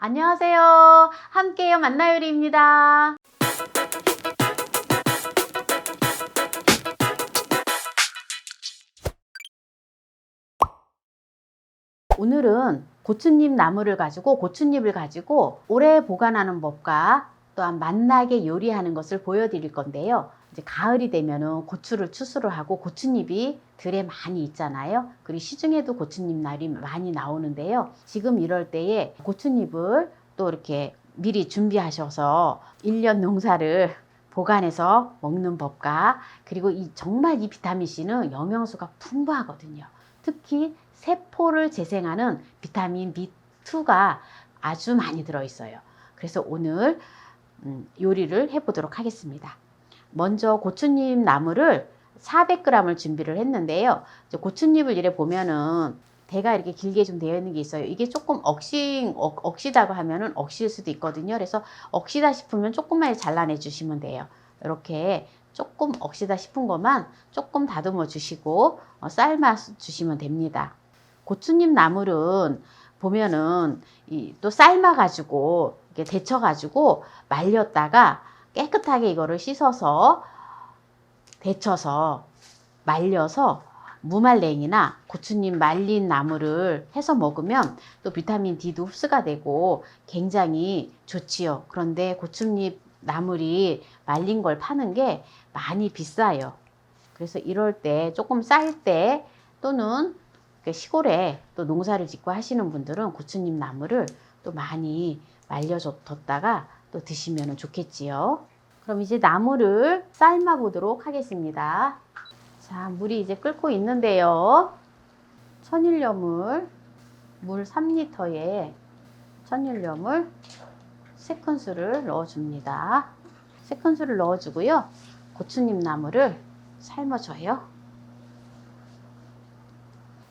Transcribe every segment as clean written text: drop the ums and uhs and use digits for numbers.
안녕하세요. 함께요 만나요리입니다. 오늘은 고추잎 나물을 가지고 고추잎을 가지고 오래 보관하는 법과 또한 맛나게 요리하는 것을 보여드릴 건데요. 이제 가을이 되면은 고추를 추수를 하고 고추잎이 들에 많이 있잖아요. 그리고 시중에도 고추잎 날이 많이 나오는데요. 지금 이럴 때에 고추잎을 또 이렇게 미리 준비하셔서 1년 농사를 보관해서 먹는 법과 그리고 정말 이 비타민C는 영양소가 풍부하거든요. 특히 세포를 재생하는 비타민 B2가 아주 많이 들어있어요. 그래서 오늘 요리를 해보도록 하겠습니다. 먼저 고추잎 나물을 400g을 준비를 했는데요. 고추잎을 이래 보면은 대가 이렇게 길게 좀 되어 있는 게 있어요. 이게 조금 억시다고 하면은 억시일 수도 있거든요. 그래서 억시다 싶으면 조금만 잘라내 주시면 돼요. 이렇게 조금 억시다 싶은 것만 조금 다듬어 주시고 삶아 주시면 됩니다. 고추잎 나물은 보면은 또 삶아 가지고 이렇게 데쳐 가지고 말렸다가 깨끗하게 이거를 씻어서 데쳐서 말려서 무말랭이나 고추잎 말린 나물을 해서 먹으면 또 비타민 D도 흡수가 되고 굉장히 좋지요. 그런데 고추잎 나물이 말린 걸 파는 게 많이 비싸요. 그래서 이럴 때 조금 쌀 때 또는 시골에 또 농사를 짓고 하시는 분들은 고추잎 나물을 또 많이 말려뒀다가 또 드시면 좋겠지요. 그럼 이제 나물을 삶아 보도록 하겠습니다. 자, 물이 이제 끓고 있는데요. 천일염을 물 3리터에 천일염을 3큰술을 넣어줍니다. 3큰술을 넣어주고요. 고추잎 나물을 삶아줘요.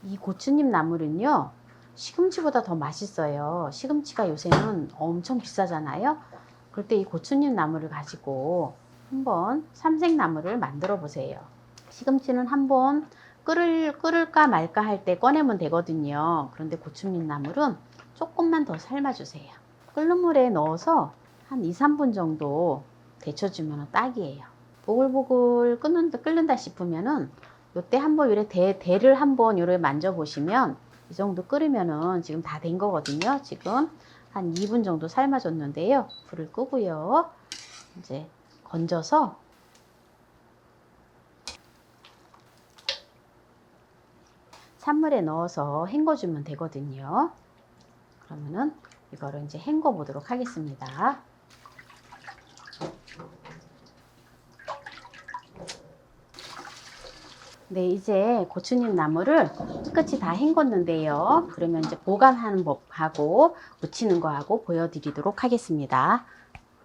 이 고추잎 나물은요, 시금치보다 더 맛있어요. 시금치가 요새는 엄청 비싸잖아요. 그럴 때 이 고추잎 나물을 가지고 한번 삼색나물을 만들어 보세요. 시금치는 한번 끓을까 말까 할 때 꺼내면 되거든요. 그런데 고추잎 나물은 조금만 더 삶아주세요. 끓는 물에 넣어서 한 2-3분 정도 데쳐주면 딱이에요. 보글보글 끓는다 싶으면은 요때 한번 요래 대를 한번 요래 만져보시면 이 정도 끓으면은 지금 다 된 거거든요. 지금 한 2분 정도 삶아줬는데요. 불을 끄고요. 이제 건져서 찬물에 넣어서 헹궈주면 되거든요. 그러면은 이거를 이제 헹궈 보도록 하겠습니다. 네, 이제 고추잎 나물을 깨끗이 다 헹궜는데요. 그러면 이제 보관하는 법하고 무치는 거하고 보여드리도록 하겠습니다.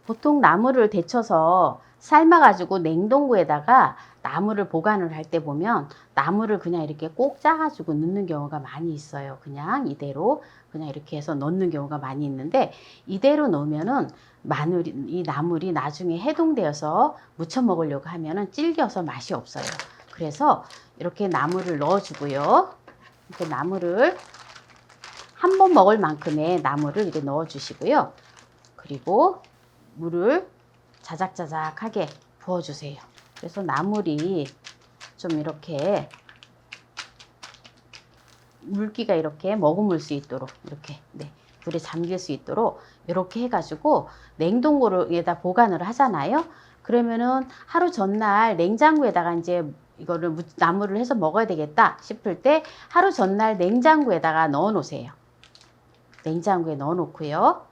보통 나물을 데쳐서 삶아가지고 냉동고에다가 나물을 보관을 할 때 보면 나물을 그냥 이렇게 꼭 짜가지고 넣는 경우가 많이 있어요. 그냥 이대로 그냥 이렇게 해서 넣는 경우가 많이 있는데 이대로 넣으면은 이 나물이 나중에 해동되어서 무쳐 먹으려고 하면은 질겨서 맛이 없어요. 그래서 이렇게 나물을 넣어주고요. 이렇게 나물을 한 번 먹을 만큼의 나물을 이렇게 넣어주시고요. 그리고 물을 자작자작하게 부어주세요. 그래서 나물이 좀 이렇게 물기가 이렇게 머금을 수 있도록 이렇게 물에 잠길 수 있도록 이렇게 해가지고 냉동고에다 보관을 하잖아요. 그러면은 하루 전날 냉장고에다가 이제 이거를 나물을 해서 먹어야 되겠다 싶을 때 하루 전날 냉장고에다가 넣어 놓으세요. 냉장고에 넣어 놓고요.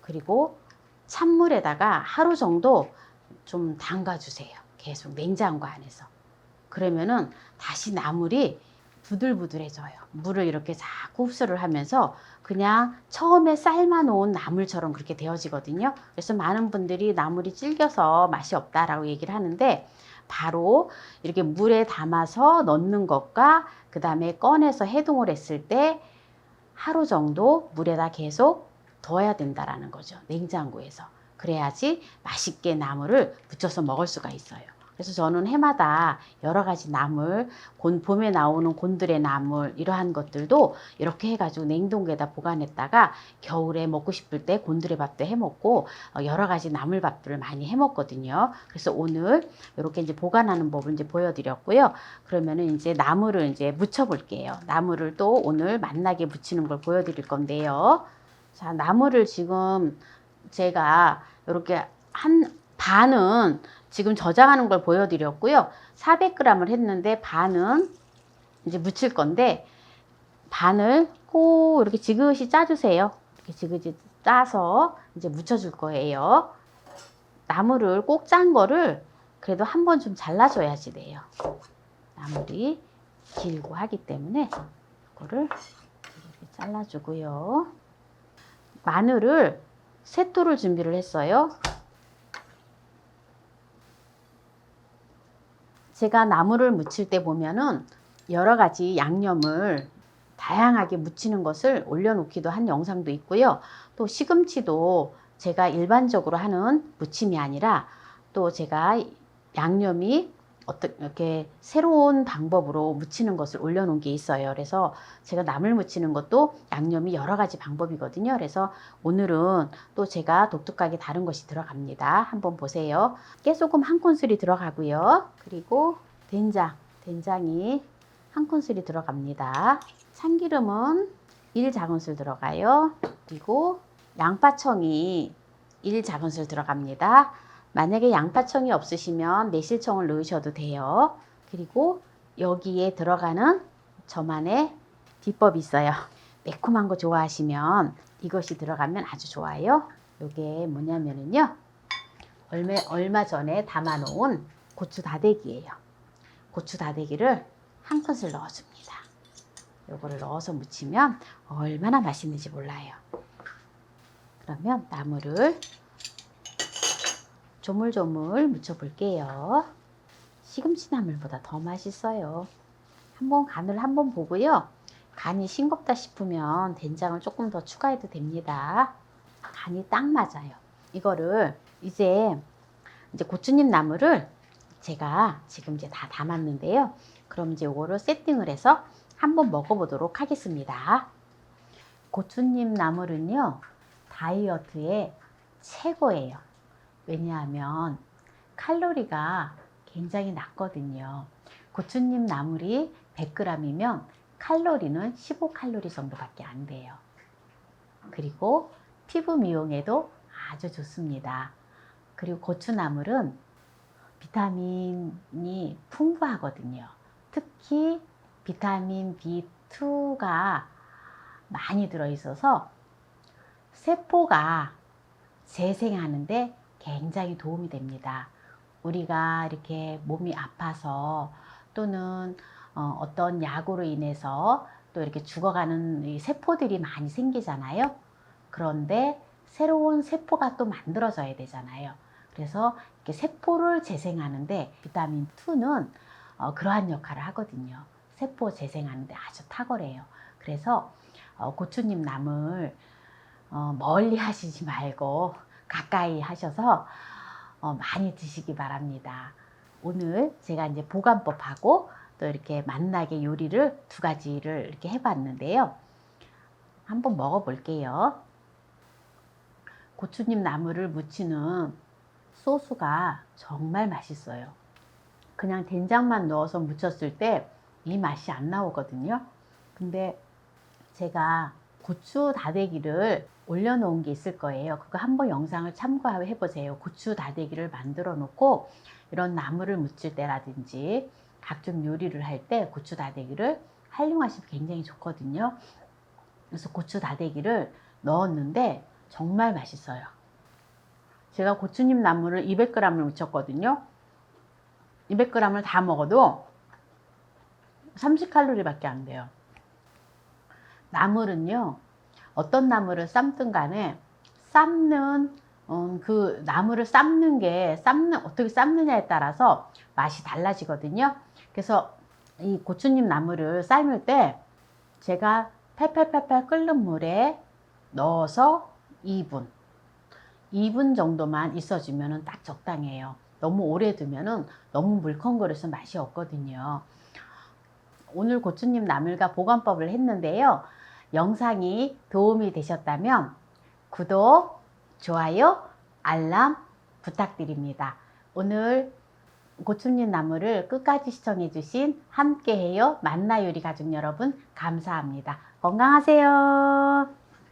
그리고 찬물에다가 하루 정도 좀 담가 주세요. 계속 냉장고 안에서. 그러면은 다시 나물이 부들부들해져요. 물을 이렇게 자꾸 흡수를 하면서 그냥 처음에 삶아 놓은 나물처럼 그렇게 되어지거든요. 그래서 많은 분들이 나물이 질겨서 맛이 없다라고 얘기를 하는데 바로 이렇게 물에 담아서 넣는 것과 그 다음에 꺼내서 해동을 했을 때 하루 정도 물에다 계속 둬야 된다라는 거죠. 냉장고에서. 그래야지 맛있게 나물을 부쳐서 먹을 수가 있어요. 그래서 저는 해마다 여러 가지 나물, 봄에 나오는 곤드레 나물 이러한 것들도 이렇게 해가지고 냉동고에다 보관했다가 겨울에 먹고 싶을 때 곤드레 밥도 해 먹고 여러 가지 나물밥들을 많이 해 먹거든요. 그래서 오늘 이렇게 이제 보관하는 법을 이제 보여드렸고요. 그러면은 이제 나물을 이제 무쳐 볼게요. 나물을 또 오늘 맛나게 무치는 걸 보여드릴 건데요. 자, 나물을 지금 제가 이렇게 한 반은 지금 저장하는 걸 보여드렸고요. 400g을 했는데 반은 이제 무칠 건데 반을 꼭 이렇게 지그시 짜주세요. 이렇게 지그시 짜서 이제 무쳐줄 거예요. 나물을 꼭 짠 거를 그래도 한 번 좀 잘라줘야지 돼요. 나물이 길고 하기 때문에 이거를 이렇게 잘라주고요. 마늘을 3토를 준비를 했어요. 제가 나물을 무칠 때 보면은 여러 가지 양념을 다양하게 무치는 것을 올려놓기도 한 영상도 있고요. 또 시금치도 제가 일반적으로 하는 무침이 아니라 또 제가 양념이 이렇게 새로운 방법으로 무치는 것을 올려놓은 게 있어요. 그래서 제가 나물 무치는 것도 양념이 여러 가지 방법이거든요. 그래서 오늘은 또 제가 독특하게 다른 것이 들어갑니다. 한번 보세요. 깨소금 1큰술이 들어가고요. 그리고 된장이 1큰술이 들어갑니다. 참기름은 1작은술 들어가요. 그리고 양파청이 1작은술 들어갑니다. 만약에 양파청이 없으시면 매실청을 넣으셔도 돼요. 그리고 여기에 들어가는 저만의 비법이 있어요. 매콤한 거 좋아하시면 이것이 들어가면 아주 좋아요. 이게 뭐냐면요. 얼마 전에 담아놓은 고추 다대기예요. 고추 다대기를 1큰술 넣어줍니다. 요거를 넣어서 무치면 얼마나 맛있는지 몰라요. 그러면 나물을 조물조물 무쳐 볼게요. 시금치 나물보다 더 맛있어요. 한번 간을 한번 보고요. 간이 싱겁다 싶으면 된장을 조금 더 추가해도 됩니다. 간이 딱 맞아요. 이거를 이제 고추잎 나물을 제가 지금 이제 다 담았는데요. 그럼 이제 이거를 세팅을 해서 한번 먹어보도록 하겠습니다. 고추잎 나물은요, 다이어트에 최고예요. 왜냐하면 칼로리가 굉장히 낮거든요. 고추잎 나물이 100g이면 칼로리는 15칼로리 정도밖에 안 돼요. 그리고 피부 미용에도 아주 좋습니다. 그리고 고추나물은 비타민이 풍부하거든요. 특히 비타민 B2가 많이 들어있어서 세포가 재생하는데 굉장히 도움이 됩니다. 우리가 이렇게 몸이 아파서 또는 어떤 약으로 인해서 또 이렇게 죽어가는 이 세포들이 많이 생기잖아요. 그런데 새로운 세포가 또 만들어져야 되잖아요. 그래서 이렇게 세포를 재생하는데 비타민 2는 그러한 역할을 하거든요. 세포 재생하는데 아주 탁월해요. 그래서 고추잎 나물 멀리 하시지 말고 가까이 하셔서 많이 드시기 바랍니다. 오늘 제가 이제 보관법하고 또 이렇게 맛나게 요리를 2가지를 이렇게 해봤는데요. 한번 먹어볼게요. 고추잎 나물을 무치는 소스가 정말 맛있어요. 그냥 된장만 넣어서 무쳤을 때 이 맛이 안 나오거든요. 근데 제가 고추 다대기를 올려놓은 게 있을 거예요. 그거 한번 영상을 참고해 보세요. 고추 다대기를 만들어 놓고 이런 나물을 무칠 때라든지 각종 요리를 할 때 고추 다대기를 활용하시면 굉장히 좋거든요. 그래서 고추 다대기를 넣었는데 정말 맛있어요. 제가 고추잎 나물을 200g을 무쳤거든요. 200g을 다 먹어도 30칼로리 밖에 안 돼요. 나물은요, 어떤 나물을 삶든 간에 삶는 그 나물을 삶는 게 어떻게 삶느냐에 따라서 맛이 달라지거든요. 그래서 이 고추잎 나물을 삶을 때 제가 팔팔팔팔 끓는 물에 넣어서 2분 정도만 있어주면 딱 적당해요. 너무 오래 두면은 너무 물컹거려서 맛이 없거든요. 오늘 고추잎 나물과 보관법을 했는데요. 영상이 도움이 되셨다면 구독, 좋아요, 알람 부탁드립니다. 오늘 고추잎 나물을 끝까지 시청해 주신 함께해요 만나요리 가족 여러분 감사합니다. 건강하세요.